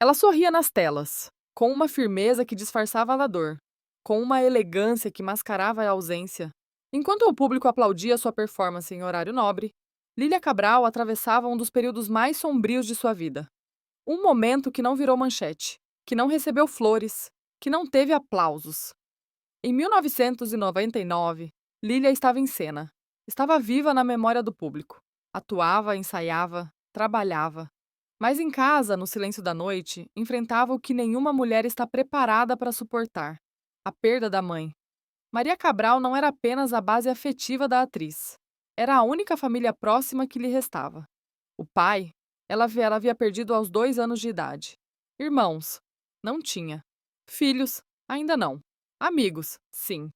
Ela sorria nas telas, com uma firmeza que disfarçava a dor, com uma elegância que mascarava a ausência. Enquanto o público aplaudia sua performance em horário nobre, Lília Cabral atravessava um dos períodos mais sombrios de sua vida. Um momento que não virou manchete, que não recebeu flores, que não teve aplausos. Em 1999, Lília estava em cena. Estava viva na memória do público. Atuava, ensaiava, trabalhava. Mas em casa, no silêncio da noite, enfrentava o que nenhuma mulher está preparada para suportar: a perda da mãe. Maria Cabral não era apenas a base afetiva da atriz. Era a única família próxima que lhe restava. O pai, ela havia perdido aos 2 anos de idade. Irmãos, não tinha. Filhos, ainda não. Amigos, sim.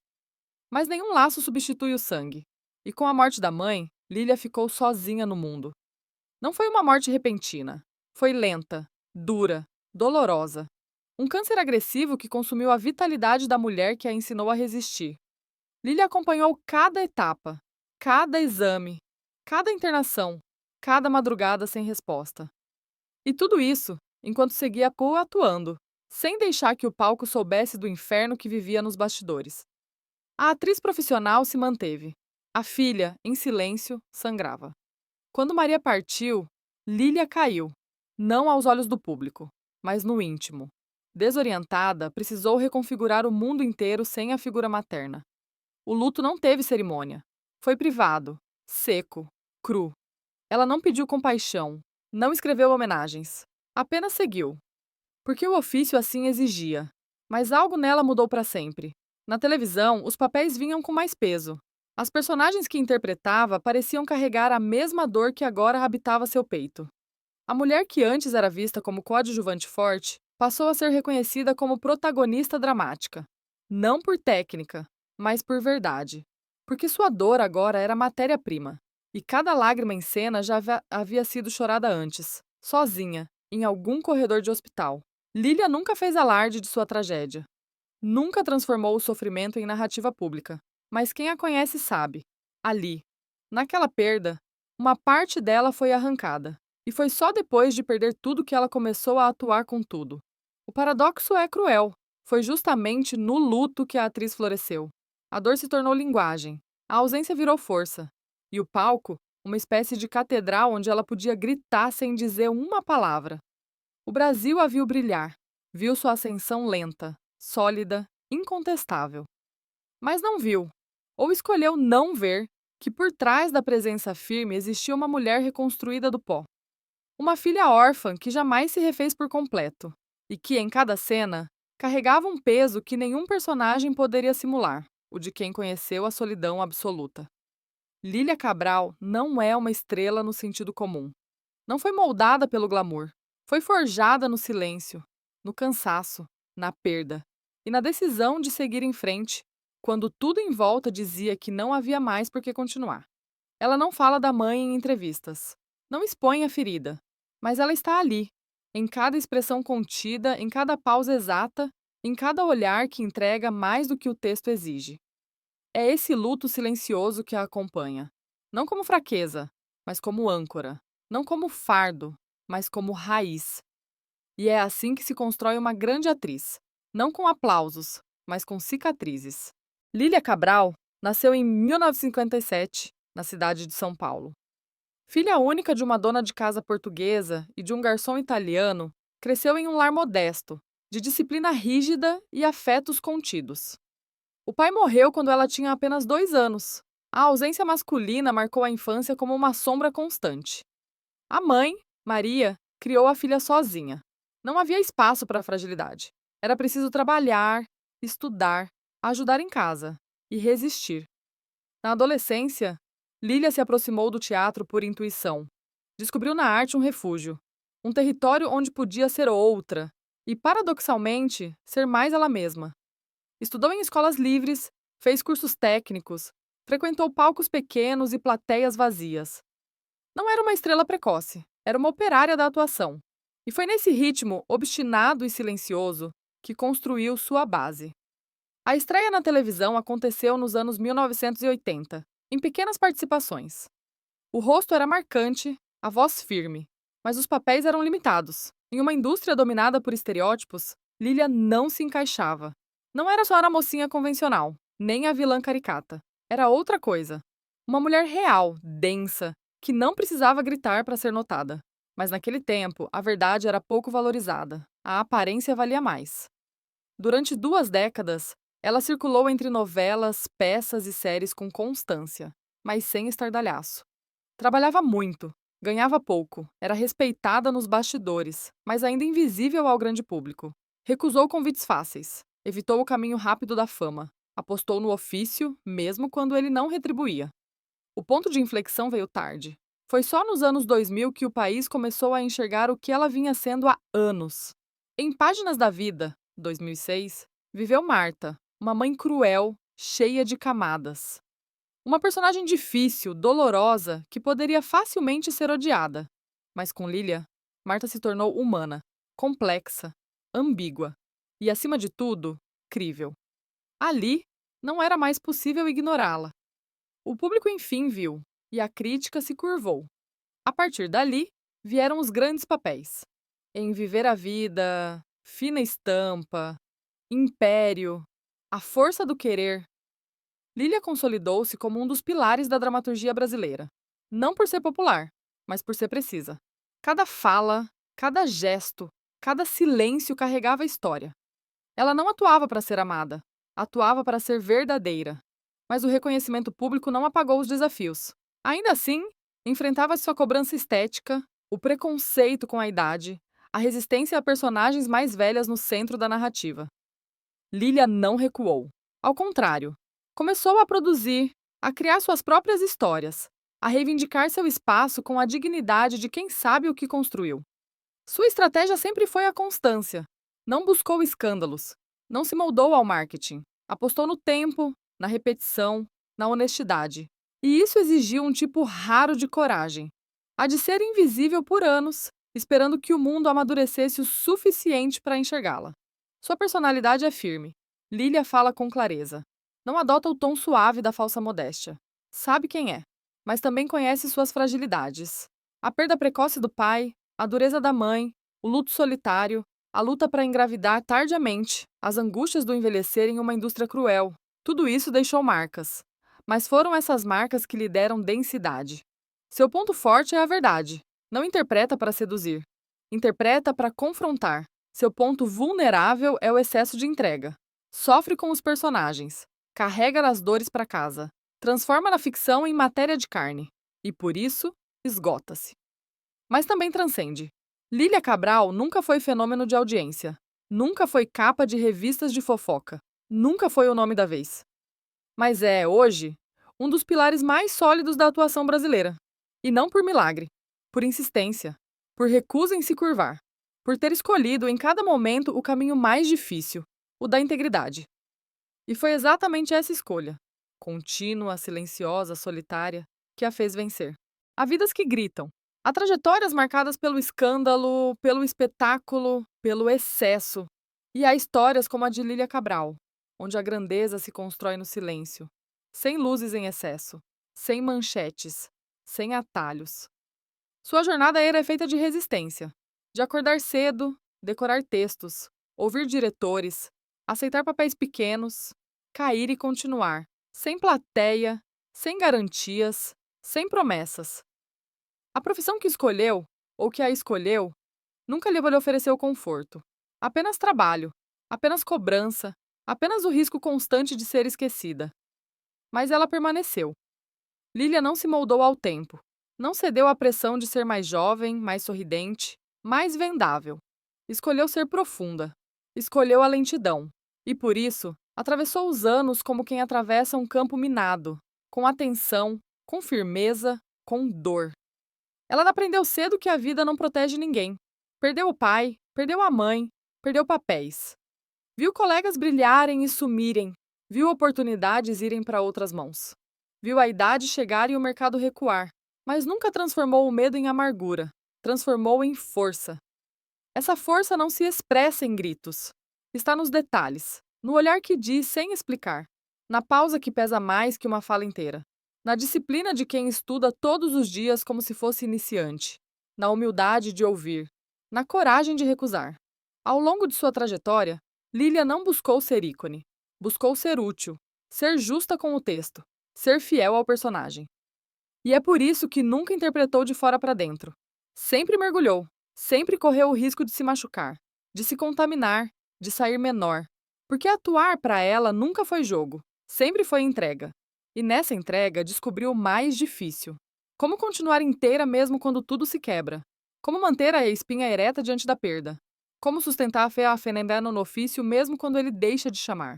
Mas nenhum laço substitui o sangue. E com a morte da mãe, Lília ficou sozinha no mundo. Não foi uma morte repentina. Foi lenta, dura, dolorosa. Um câncer agressivo que consumiu a vitalidade da mulher que a ensinou a resistir. Lília acompanhou cada etapa, cada exame, cada internação, cada madrugada sem resposta. E tudo isso enquanto seguia atuando, sem deixar que o palco soubesse do inferno que vivia nos bastidores. A atriz profissional se manteve. A filha, em silêncio, sangrava. Quando Maria partiu, Lília caiu, não aos olhos do público, mas no íntimo. Desorientada, precisou reconfigurar o mundo inteiro sem a figura materna. O luto não teve cerimônia. Foi privado, seco, cru. Ela não pediu compaixão, não escreveu homenagens. Apenas seguiu. Porque o ofício assim exigia. Mas algo nela mudou para sempre. Na televisão, os papéis vinham com mais peso. As personagens que interpretava pareciam carregar a mesma dor que agora habitava seu peito. A mulher que antes era vista como coadjuvante forte passou a ser reconhecida como protagonista dramática. Não por técnica, mas por verdade. Porque sua dor agora era matéria-prima. E cada lágrima em cena já havia sido chorada antes, sozinha, em algum corredor de hospital. Lília nunca fez alarde de sua tragédia. Nunca transformou o sofrimento em narrativa pública. Mas quem a conhece sabe. Ali, naquela perda, uma parte dela foi arrancada. E foi só depois de perder tudo que ela começou a atuar com tudo. O paradoxo é cruel. Foi justamente no luto que a atriz floresceu. A dor se tornou linguagem. A ausência virou força. E o palco, uma espécie de catedral onde ela podia gritar sem dizer uma palavra. O Brasil a viu brilhar. Viu sua ascensão lenta, sólida, incontestável. Mas não viu, ou escolheu não ver, que por trás da presença firme existia uma mulher reconstruída do pó. Uma filha órfã que jamais se refez por completo, e que, em cada cena, carregava um peso que nenhum personagem poderia simular, o de quem conheceu a solidão absoluta. Lília Cabral não é uma estrela no sentido comum. Não foi moldada pelo glamour. Foi forjada no silêncio, no cansaço, na perda e na decisão de seguir em frente, quando tudo em volta dizia que não havia mais por que continuar. Ela não fala da mãe em entrevistas. Não expõe a ferida. Mas ela está ali, em cada expressão contida, em cada pausa exata, em cada olhar que entrega mais do que o texto exige. É esse luto silencioso que a acompanha. Não como fraqueza, mas como âncora. Não como fardo, mas como raiz. E é assim que se constrói uma grande atriz. Não com aplausos, mas com cicatrizes. Lília Cabral nasceu em 1957, na cidade de São Paulo. Filha única de uma dona de casa portuguesa e de um garçom italiano, cresceu em um lar modesto, de disciplina rígida e afetos contidos. O pai morreu quando ela tinha apenas 2 anos. A ausência masculina marcou a infância como uma sombra constante. A mãe, Maria, criou a filha sozinha. Não havia espaço para a fragilidade. Era preciso trabalhar, estudar, ajudar em casa e resistir. Na adolescência, Lília se aproximou do teatro por intuição. Descobriu na arte um refúgio, um território onde podia ser outra e, paradoxalmente, ser mais ela mesma. Estudou em escolas livres, fez cursos técnicos, frequentou palcos pequenos e plateias vazias. Não era uma estrela precoce, era uma operária da atuação. E foi nesse ritmo, obstinado e silencioso, que construiu sua base. A estreia na televisão aconteceu nos anos 1980, em pequenas participações. O rosto era marcante, a voz firme, mas os papéis eram limitados. Em uma indústria dominada por estereótipos, Lilia não se encaixava. Não era só a mocinha convencional, nem a vilã caricata. Era outra coisa. Uma mulher real, densa, que não precisava gritar para ser notada. Mas naquele tempo, a verdade era pouco valorizada. A aparência valia mais. Durante 2 décadas, ela circulou entre novelas, peças e séries com constância, mas sem estardalhaço. Trabalhava muito, ganhava pouco, era respeitada nos bastidores, mas ainda invisível ao grande público. Recusou convites fáceis, evitou o caminho rápido da fama, apostou no ofício, mesmo quando ele não retribuía. O ponto de inflexão veio tarde. Foi só nos anos 2000 que o país começou a enxergar o que ela vinha sendo há anos. Em Páginas da Vida, 2006, viveu Marta, uma mãe cruel, cheia de camadas. Uma personagem difícil, dolorosa, que poderia facilmente ser odiada. Mas com Lilia, Marta se tornou humana, complexa, ambígua e, acima de tudo, crível. Ali, não era mais possível ignorá-la. O público enfim viu, e a crítica se curvou. A partir dali, vieram os grandes papéis. Em Viver a Vida, Fina Estampa, Império, A Força do Querer, Lilia consolidou-se como um dos pilares da dramaturgia brasileira. Não por ser popular, mas por ser precisa. Cada fala, cada gesto, cada silêncio carregava história. Ela não atuava para ser amada, atuava para ser verdadeira. Mas o reconhecimento público não apagou os desafios. Ainda assim, enfrentava sua cobrança estética, o preconceito com a idade, a resistência a personagens mais velhas no centro da narrativa. Lilia não recuou. Ao contrário, começou a produzir, a criar suas próprias histórias, a reivindicar seu espaço com a dignidade de quem sabe o que construiu. Sua estratégia sempre foi a constância. Não buscou escândalos, não se moldou ao marketing. Apostou no tempo, na repetição, na honestidade. E isso exigiu um tipo raro de coragem. A de ser invisível por anos, esperando que o mundo amadurecesse o suficiente para enxergá-la. Sua personalidade é firme. Lilia fala com clareza. Não adota o tom suave da falsa modéstia. Sabe quem é, mas também conhece suas fragilidades. A perda precoce do pai, a dureza da mãe, o luto solitário, a luta para engravidar tardiamente, as angústias do envelhecer em uma indústria cruel. Tudo isso deixou marcas. Mas foram essas marcas que lhe deram densidade. Seu ponto forte é a verdade. Não interpreta para seduzir. Interpreta para confrontar. Seu ponto vulnerável é o excesso de entrega. Sofre com os personagens. Carrega as dores para casa. Transforma na ficção em matéria de carne. E por isso, esgota-se. Mas também transcende. Lilia Cabral nunca foi fenômeno de audiência. Nunca foi capa de revistas de fofoca. Nunca foi o nome da vez. Mas é, hoje, um dos pilares mais sólidos da atuação brasileira. E não por milagre, por insistência, por recusa em se curvar, por ter escolhido em cada momento o caminho mais difícil, o da integridade. E foi exatamente essa escolha, contínua, silenciosa, solitária, que a fez vencer. Há vidas que gritam. Há trajetórias marcadas pelo escândalo, pelo espetáculo, pelo excesso. E há histórias como a de Lilia Cabral, onde a grandeza se constrói no silêncio, sem luzes em excesso, sem manchetes, sem atalhos. Sua jornada era feita de resistência, de acordar cedo, decorar textos, ouvir diretores, aceitar papéis pequenos, cair e continuar, sem plateia, sem garantias, sem promessas. A profissão que escolheu, ou que a escolheu, nunca lhe ofereceu conforto. Apenas trabalho, apenas cobrança, apenas o risco constante de ser esquecida. Mas ela permaneceu. Lilia não se moldou ao tempo. Não cedeu à pressão de ser mais jovem, mais sorridente, mais vendável. Escolheu ser profunda. Escolheu a lentidão. E por isso, atravessou os anos como quem atravessa um campo minado, com atenção, com firmeza, com dor. Ela aprendeu cedo que a vida não protege ninguém. Perdeu o pai, perdeu a mãe, perdeu papéis. Viu colegas brilharem e sumirem, viu oportunidades irem para outras mãos. Viu a idade chegar e o mercado recuar, mas nunca transformou o medo em amargura, transformou em força. Essa força não se expressa em gritos. Está nos detalhes, no olhar que diz sem explicar, na pausa que pesa mais que uma fala inteira, na disciplina de quem estuda todos os dias como se fosse iniciante, na humildade de ouvir, na coragem de recusar. Ao longo de sua trajetória, Lilia não buscou ser ícone, buscou ser útil, ser justa com o texto, ser fiel ao personagem. E é por isso que nunca interpretou de fora para dentro. Sempre mergulhou, sempre correu o risco de se machucar, de se contaminar, de sair menor. Porque atuar para ela nunca foi jogo, sempre foi entrega. E nessa entrega descobriu o mais difícil: como continuar inteira mesmo quando tudo se quebra. Como manter a espinha ereta diante da perda. Como sustentar a fé afenendendo no ofício mesmo quando ele deixa de chamar.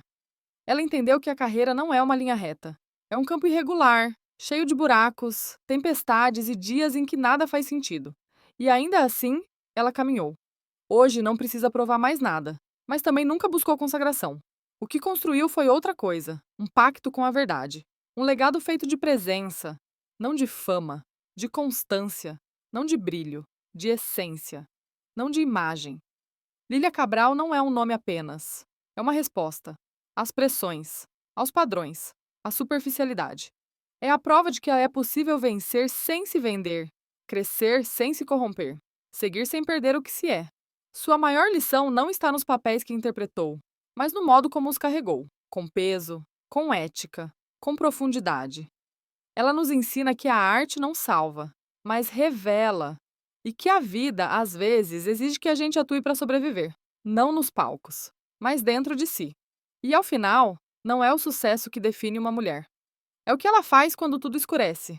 Ela entendeu que a carreira não é uma linha reta. É um campo irregular, cheio de buracos, tempestades e dias em que nada faz sentido. E ainda assim, ela caminhou. Hoje não precisa provar mais nada, mas também nunca buscou consagração. O que construiu foi outra coisa, um pacto com a verdade. Um legado feito de presença, não de fama, de constância, não de brilho, de essência, não de imagem. Lília Cabral não é um nome apenas. É uma resposta às pressões, aos padrões, à superficialidade. É a prova de que é possível vencer sem se vender, crescer sem se corromper, seguir sem perder o que se é. Sua maior lição não está nos papéis que interpretou, mas no modo como os carregou, com peso, com ética, com profundidade. Ela nos ensina que a arte não salva, mas revela, e que a vida, às vezes, exige que a gente atue para sobreviver, não nos palcos, mas dentro de si. E ao final, não é o sucesso que define uma mulher. É o que ela faz quando tudo escurece,